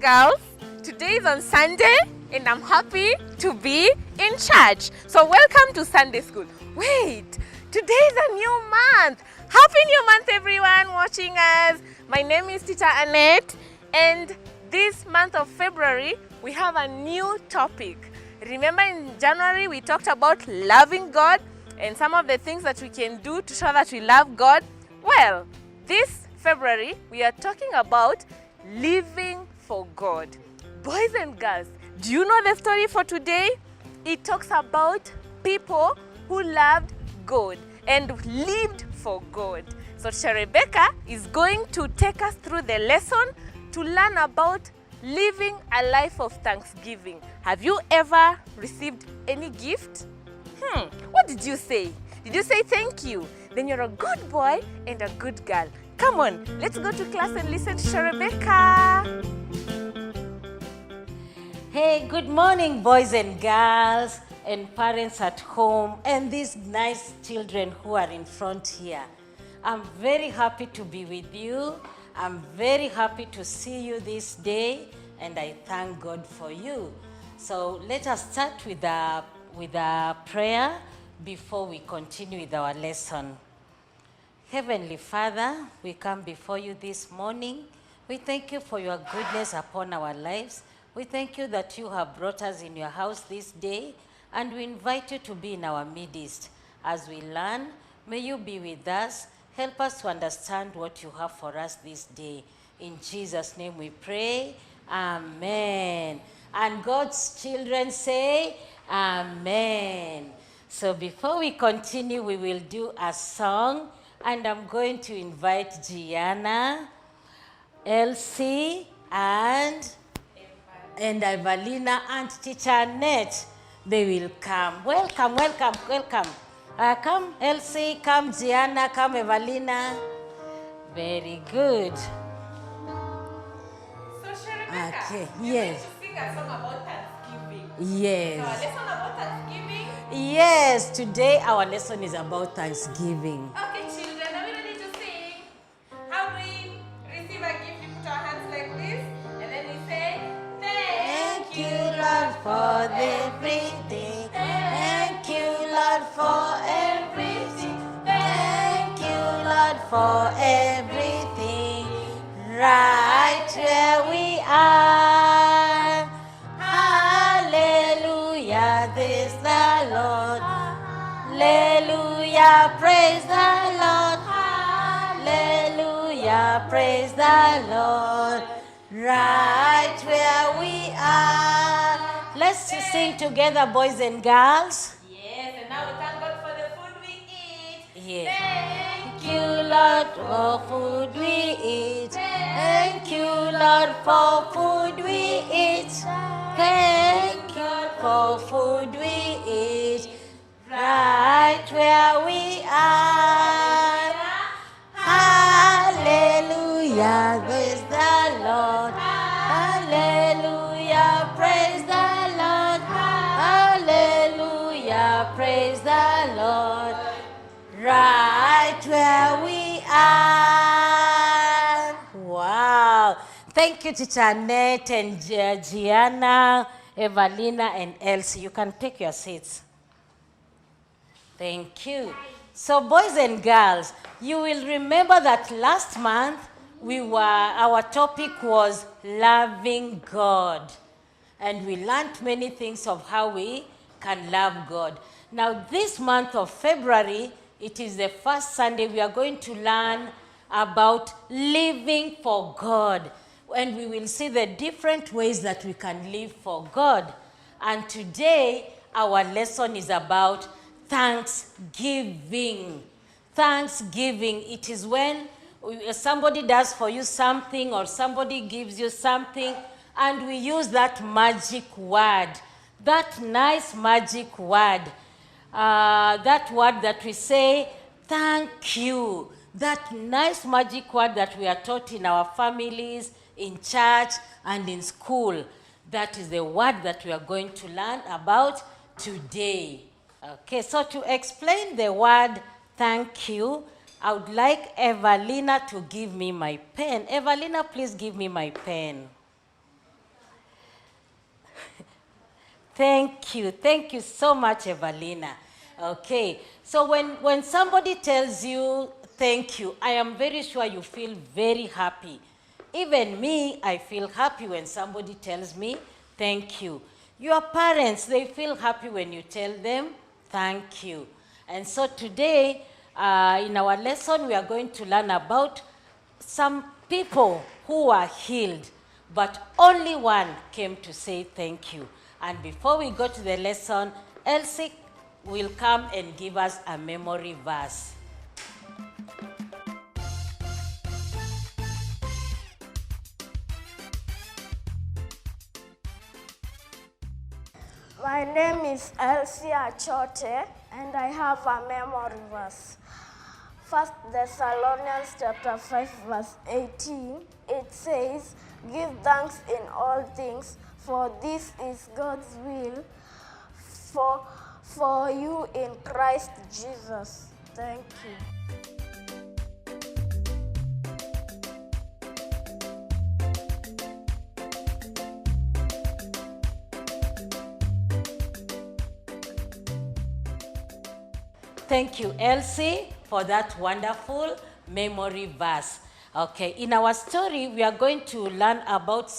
girls. Today is on Sunday and I'm happy to be in church. So welcome to Sunday school. Wait, today is a new month. Happy new month everyone watching us. My name is Tita Annette and this month of February we have a new topic. Remember in January we talked about loving God and some of the things that we can do to show that we love God. Well, this February we are talking about living for God. Boys and girls, do you know the story for today? It talks about people who loved God and lived for God. So Rebecca is going to take us through the lesson to learn about living a life of thanksgiving. Have you ever received any gift? What did you say? Did you say thank you? Then you're a good boy and a good girl. Come on, let's go to class and listen to Rebecca. Hey, good morning, boys and girls and parents at home and these nice children who are in front here. I'm very happy to be with you. I'm very happy to see you this day and I thank God for you. So let us start with a prayer before we continue with our lesson. Heavenly Father, we come before you this morning. We thank you for your goodness upon our lives. We thank you that you have brought us in your house this day, and we invite you to be in our midst. As we learn, may you be with us. Help us to understand what you have for us this day. In Jesus' name we pray. Amen. And God's children say, Amen. So before we continue, we will do a song. And I'm going to invite Gianna, Elsie, and Evalina and Teacher Annette. They will come. Welcome, welcome, welcome. Come, Elsie, come, Gianna, come, Evalina. Very good. So Rebecca, Okay, you're yes. going to sing a song about Thanksgiving. Yes. So a lesson about Thanksgiving? Yes, today our lesson is about Thanksgiving. Okay, children, are we ready to sing? How do we receive a gift? We put our hands like this, and then we say, Thank you, Lord, for everything. Thank you, Lord, for everything. Thank you, Lord, for everything. Right where we are. Hallelujah, this the Lord. Hallelujah, praise the Lord. Hallelujah, praise the Lord. Right where we are. Let's sing together, boys and girls. yes, and now we thank God for the food we eat. Yes. Thank Thank you, Lord, for food we eat. Thank you, Lord, for food we eat. Thank you for food we eat. Right where we are. Hallelujah, praise the Lord. Hallelujah, praise the Lord. Hallelujah, praise the Lord. Right where we are. Wow. Thank you, Teacher Annette and Gianna, Evalina, and Elsie. You can take your seats. Thank you. So, boys and girls, you will remember that last month our topic was loving God. And we learned many things of how we can love God. Now, this month of February, it is the first Sunday we are going to learn about living for God. And we will see the different ways that we can live for God. And today, our lesson is about thanksgiving. Thanksgiving, it is when somebody does for you something or somebody gives you something and we use that magic word, that nice magic word, that word that we say, thank you, that nice magic word that we are taught in our families, in church, and in school. That is the word that we are going to learn about today. Okay, so to explain the word thank you, I would like Evalina to give me my pen. Evalina, please give me my pen. Thank you. Thank you so much, Evelina. Okay, so when somebody tells you thank you, I am very sure you feel very happy. Even me, I feel happy when somebody tells me thank you. Your parents, they feel happy when you tell them thank you. And so today, in our lesson, we are going to learn about some people who are healed, but only one came to say thank you. And before we go to the lesson, Elsie will come and give us a memory verse. My name is Elsie Achote, and I have a memory verse. 1 Thessalonians chapter 5, verse 18, it says, "Give thanks in all things, for this is God's will for you in Christ Jesus." Thank you. Thank you, Elsie, for that wonderful memory verse. Okay, in our story, we are going to learn about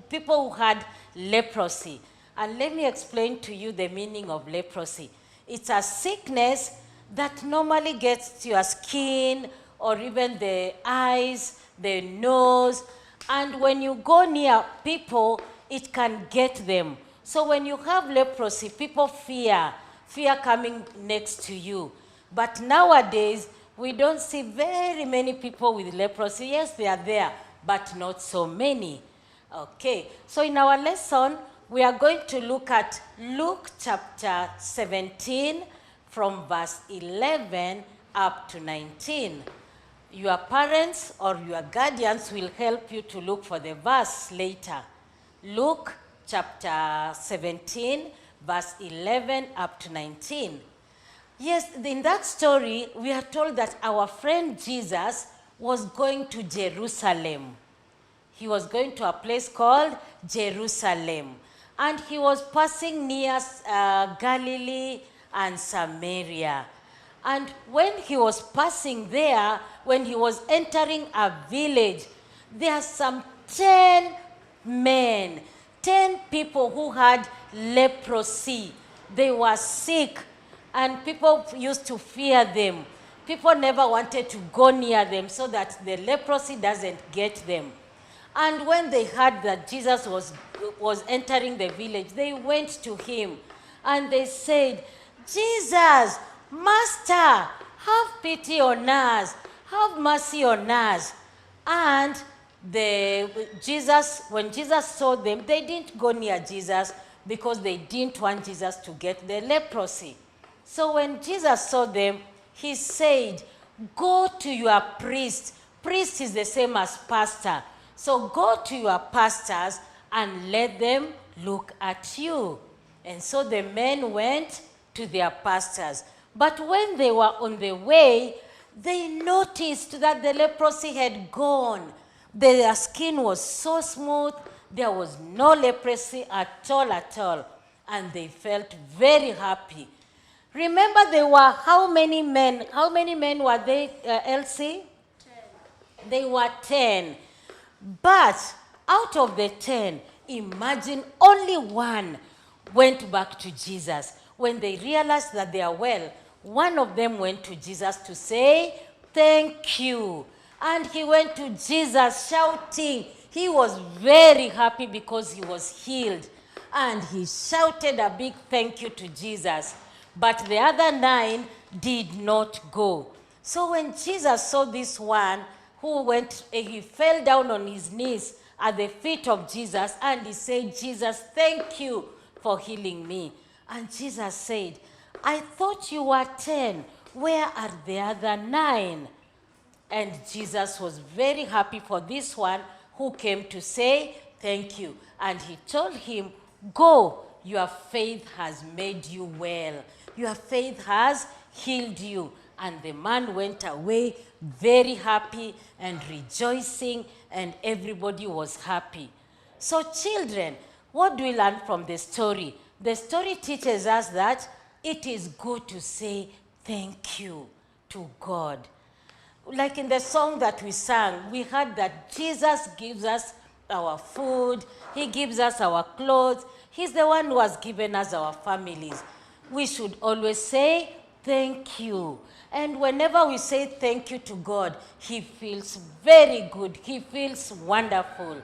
people who had leprosy. And let me explain to you the meaning of leprosy. It's a sickness that normally gets to your skin or even the eyes, the nose. And when you go near people, it can get them. So when you have leprosy, people fear coming next to you. But nowadays, we don't see very many people with leprosy. Yes, they are there, but not so many. Okay, so in our lesson, we are going to look at Luke chapter 17 from verse 11 up to 19. Your parents or your guardians will help you to look for the verse later. Luke chapter 17, verse 11 up to 19. Yes, in that story, we are told that our friend Jesus was going to Jerusalem. He was going to a place called Jerusalem. And he was passing near Galilee and Samaria. And when he was passing there, when he was entering a village, there are some 10 men, 10 people who had leprosy. They were sick, and people used to fear them. People never wanted to go near them so that the leprosy doesn't get them. And when they heard that Jesus was entering the village, they went to him and they said, "Jesus, Master, have pity on us, have mercy on us." And when Jesus saw them, they didn't go near Jesus because they didn't want Jesus to get the leprosy. So when Jesus saw them, he said, "Go to your priest." Priest is the same as pastor. So go to your pastors and let them look at you. And so the men went to their pastors. But when they were on the way, they noticed that the leprosy had gone. Their skin was so smooth, there was no leprosy at all. And they felt very happy. Remember, there were how many men? How many men were they, Elsie? 10. They were 10. But out of the 10, imagine only one went back to Jesus. When they realized that they are well, one of them went to Jesus to say, "Thank you." And he went to Jesus shouting. He was very happy because he was healed. And he shouted a big thank you to Jesus. But the other 9 did not go. So when Jesus saw this one who went, he fell down on his knees at the feet of Jesus and he said, "Jesus, thank you for healing me." And Jesus said, "I thought you were 10. Where are the other 9? And Jesus was very happy for this one who came to say thank you. And he told him, "Go, your faith has made you well. Your faith has healed you." And the man went away very happy and rejoicing, and everybody was happy. So children, what do we learn from the story? The story teaches us that it is good to say thank you to God. Like in the song that we sang, we heard that Jesus gives us our food, he gives us our clothes, he's the one who has given us our families. We should always say thank you. And whenever we say thank you to God, he feels very good, he feels wonderful.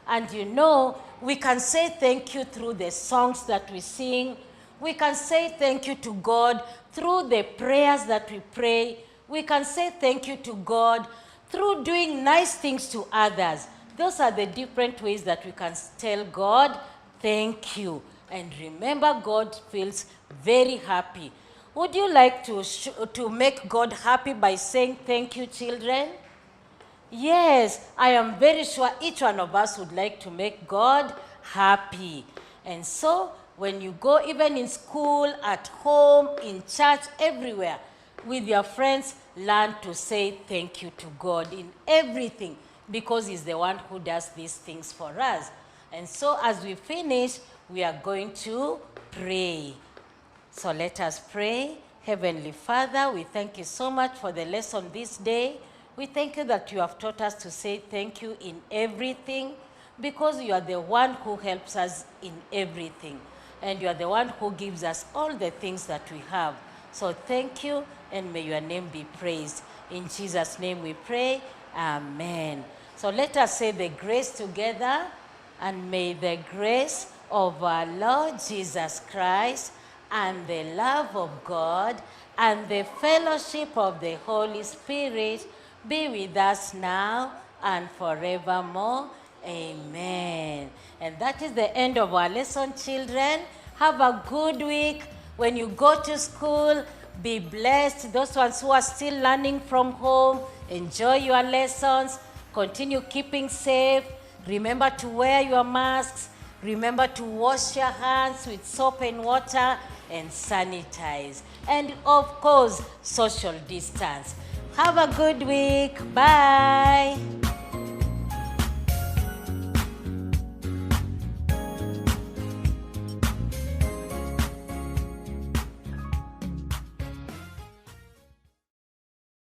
And you know, we can say thank you through the songs that we sing. We can say thank you to God through the prayers that we pray. We can say thank you to God through doing nice things to others. Those are the different ways that we can tell God, thank you. And remember, God feels very happy. Would you like to make God happy by saying thank you, children? Yes, I am very sure each one of us would like to make God happy. And so, when you go even in school, at home, in church, everywhere, with your friends, learn to say thank you to God in everything, because he's the one who does these things for us. And so as we finish, we are going to pray. So let us pray. Heavenly Father, we thank you so much for the lesson this day. We thank you that you have taught us to say thank you in everything, because you are the one who helps us in everything. And you are the one who gives us all the things that we have. So thank you, and may your name be praised. In Jesus' name we pray. Amen. So let us say the grace together. And may the grace of our Lord Jesus Christ and the love of God and the fellowship of the Holy Spirit be with us now and forevermore. Amen. And that is the end of our lesson, children. Have a good week. When you go to school, be blessed. Those ones who are still learning from home, enjoy your lessons. Continue keeping safe. Remember to wear your masks. Remember to wash your hands with soap and water and sanitize. And of course, social distance. Have a good week. Bye.